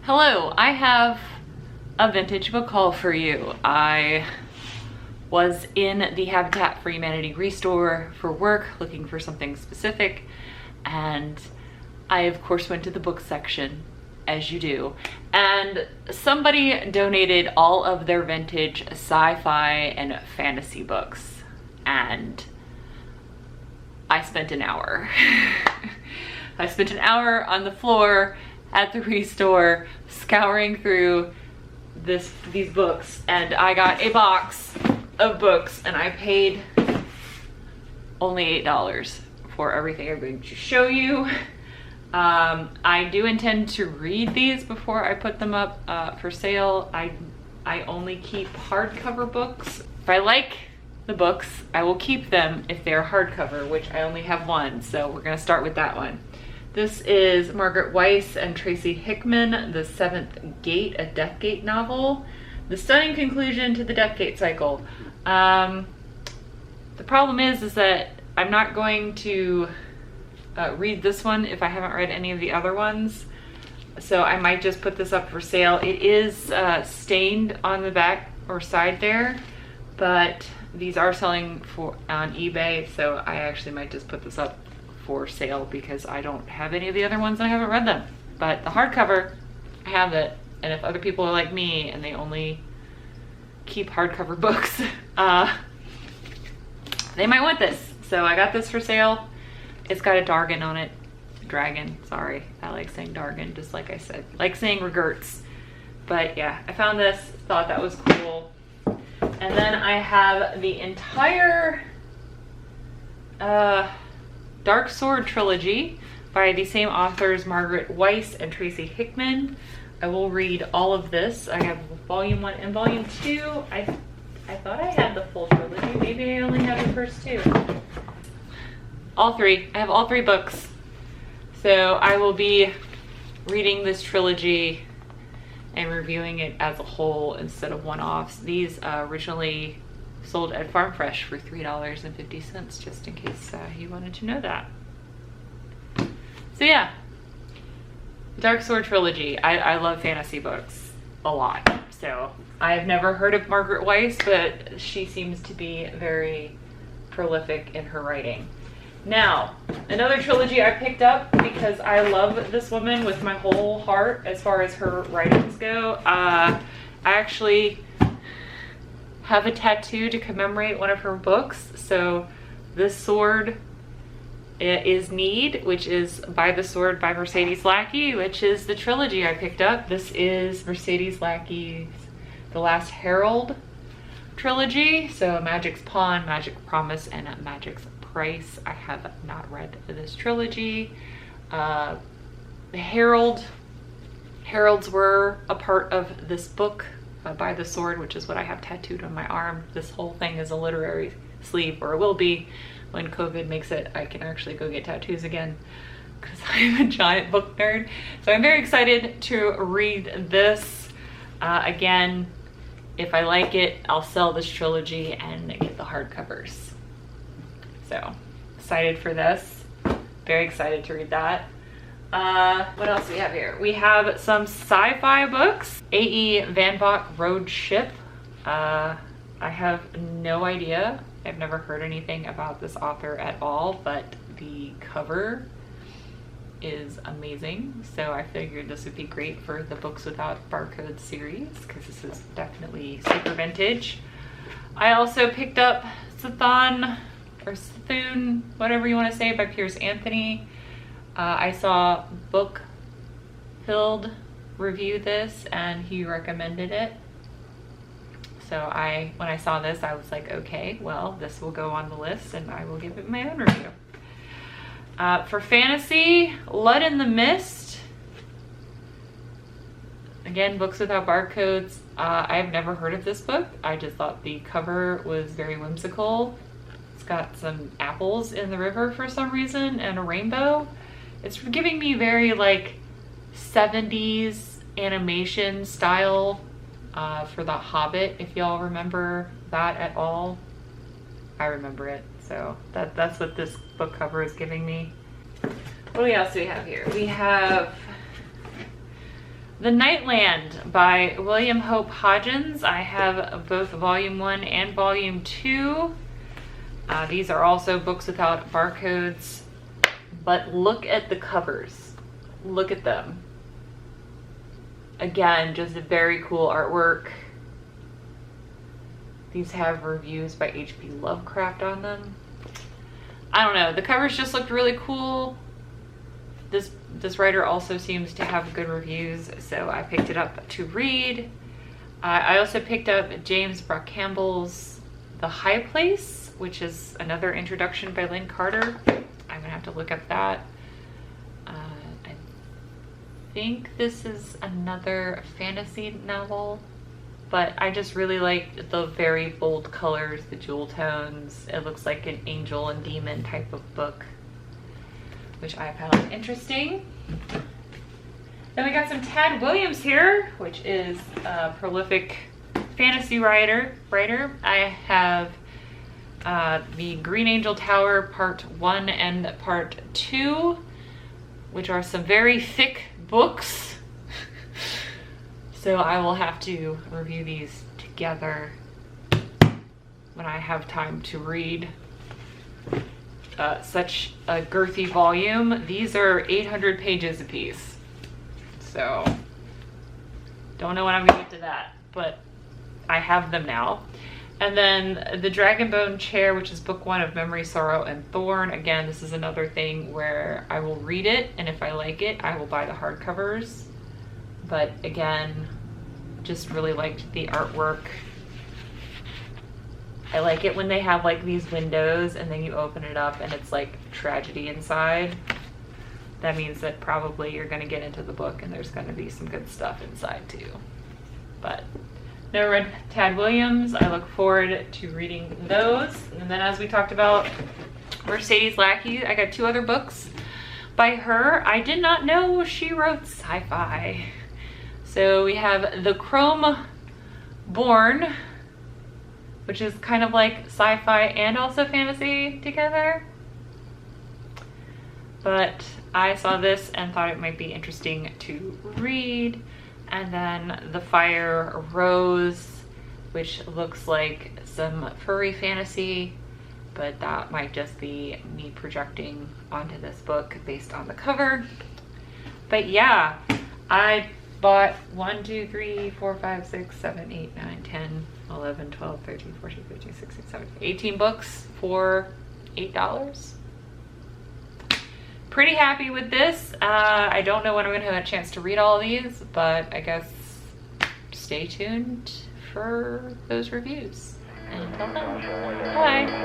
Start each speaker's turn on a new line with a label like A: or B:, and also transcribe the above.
A: Hello, I have a vintage book haul for you. I was in the Habitat for Humanity Restore for work looking for something specific, and I of course went to the book section, as you do, and somebody donated all of their vintage sci-fi and fantasy books, and I spent an hour. I spent an hour on the floor at the Restore scouring through these books, and I got a box of books, and I paid only $8 for everything I'm going to show you. I do intend to read these before I put them up for sale. I only keep hardcover books. If I like the books, I will keep them if they're hardcover, which I only have one, so we're gonna start with that one. This is Margaret Weiss and Tracy Hickman, The Seventh Gate, a Death Gate novel. The stunning conclusion to the Death Gate cycle. The problem is that I'm not going to read this one if I haven't read any of the other ones. So I might just put this up for sale. It is stained on the back or side there, but these are selling on eBay, so I actually might just put this up for sale because I don't have any of the other ones and I haven't read them. But the hardcover, I have it, and if other people are like me and they only keep hardcover books, they might want this. So I got this for sale. It's got a Dargan on it. Dragon, sorry. I like saying Dargan, just like I said. Like saying regerts. But yeah, I found this, thought that was cool. And then I have the entire Dark Sword trilogy by the same authors, Margaret Weiss and Tracy Hickman. I will read all of this. I have volume 1 and volume 2. I thought I had the full trilogy. Maybe I only have the first 2. All 3. I have all 3 books. So I will be reading this trilogy and reviewing it as a whole instead of one-offs. These originally sold at Farm Fresh for $3.50, just in case you wanted to know that. So yeah, Dark Sword trilogy. I love fantasy books a lot. So I've never heard of Margaret Weiss, but she seems to be very prolific in her writing. Now, another trilogy I picked up because I love this woman with my whole heart as far as her writings go. I actually have a tattoo to commemorate one of her books. So this sword is Need, which is By the Sword by Mercedes Lackey, which is the trilogy I picked up. This is Mercedes Lackey's The Last Herald trilogy. So Magic's Pawn, Magic Promise, and Magic's Price. I have not read this trilogy. The heralds were a part of this book, By the Sword, which is what I have tattooed on my arm. This whole thing is a literary sleeve, or it will be when COVID makes it. I can actually go get tattoos again because I'm a giant book nerd. So I'm very excited to read this. Again, if I like it, I'll sell this trilogy and get the hardcovers. So excited for this. Very excited to read that. What else do we have here? We have some sci-fi books. A.E. Van Vogt Road Ship. I have no idea. I've never heard anything about this author at all, but the cover is amazing. So I figured this would be great for the Books Without Barcodes series because this is definitely super vintage. I also picked up Sithon, or Sithun, whatever you want to say, by Piers Anthony. I saw Book Filled review this and he recommended it. So when I saw this, I was like, okay, well, this will go on the list and I will give it my own review. For fantasy, Blood in the Mist. Again, Books Without Barcodes. I have never heard of this book. I just thought the cover was very whimsical. It's got some apples in the river for some reason and a rainbow. It's giving me very like 70s animation style for The Hobbit, if y'all remember that at all. I remember it, so that's what this book cover is giving me. What else do we have here? We have The Nightland by William Hope Hodgins. I have both volume 1 and volume 2. These are also books without barcodes, but look at the covers. Look at them. Again, just a very cool artwork. These have reviews by H.P. Lovecraft on them. I don't know, the covers just looked really cool. This writer also seems to have good reviews, so I picked it up to read. I also picked up James Brock Campbell's The High Place, which is another introduction by Lynn Carter. I'm gonna have to look up that. I think this is another fantasy novel, but I just really liked the very bold colors, the jewel tones. It looks like an angel and demon type of book, which I found interesting. Then we got some Tad Williams here, which is a prolific fantasy writer. I have the Green Angel Tower Part 1 and Part 2, which are some very thick books. So I will have to review these together when I have time to read such a girthy volume. These are 800 pages a piece. So don't know when I'm gonna get to that, but I have them now. And then the Dragonbone Chair, which is book 1 of Memory, Sorrow, and Thorn. Again, this is another thing where I will read it, and if I like it, I will buy the hardcovers. But again, just really liked the artwork. I like it when they have like these windows and then you open it up and it's like tragedy inside. That means that probably you're gonna get into the book and there's gonna be some good stuff inside too. But never read Tad Williams. I look forward to reading those. And then, as we talked about, Mercedes Lackey, I got 2 other books by her. I did not know she wrote sci-fi. So we have The Chrome Born, which is kind of like sci-fi and also fantasy together. But I saw this and thought it might be interesting to read. And then The Fire Rose, which looks like some furry fantasy, but that might just be me projecting onto this book based on the cover. But yeah, I bought 1, 2, 3, 4, 5, 6, 7, 8, 9, 10, 11, 12, 13, 14, 15, 16, 17, 18 books for $8. Pretty happy with this. I don't know when I'm gonna have a chance to read all of these, but I guess stay tuned for those reviews. Until then, bye.